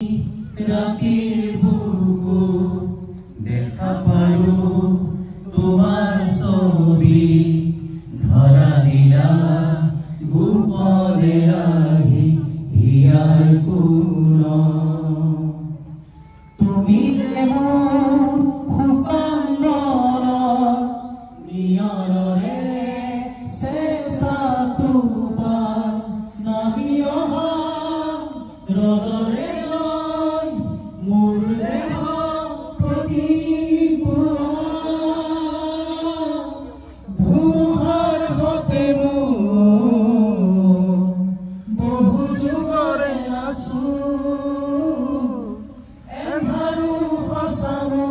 রাতের বুকু দেখা পারো তোমার ছবি ধরা দিলা গোপনে আহি হিয়ার কোন তুমি যেমন ফুটান নিয়নরে শেষা তোমার নামি অহা রদরে ধুমুহার হতে বহু যুগরে আসু এধারু হসামু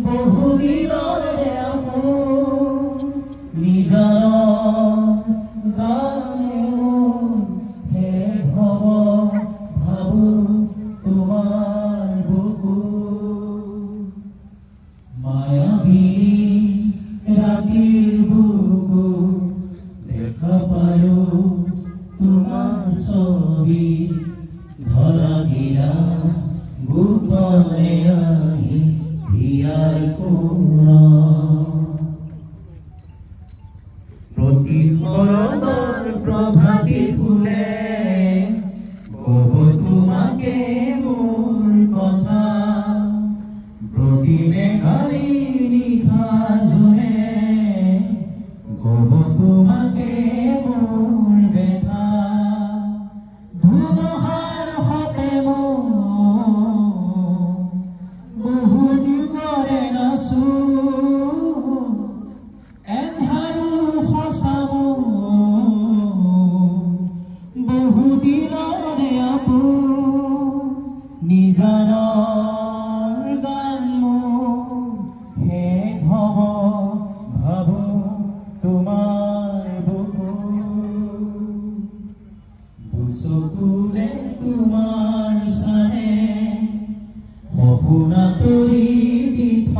বহু দিনরে আমু নিজান গানে হে ভব ভাবু তোমার বুকু মায়াবী রাতের বুকু দেখা পারো তোমার ছবি ধরা গিরা গোপনে আহি হিয়ার কোন প্রতিফলন প্রভাতী ফুলে কব তোমাকে মোর কথা প্রতিমে খালি নিখা জনে কব তোমাকে মোর ব্যথা ধুমুহার হতে বহু যুগরে নাচু এন্ধাৰু হসামু বহু দিনৰে আপু নিজানৰ গান হে হব ভাবু তোমাৰ বুকু দুচকুৰে তোমাৰ চানে সপোনা তৰি দি থ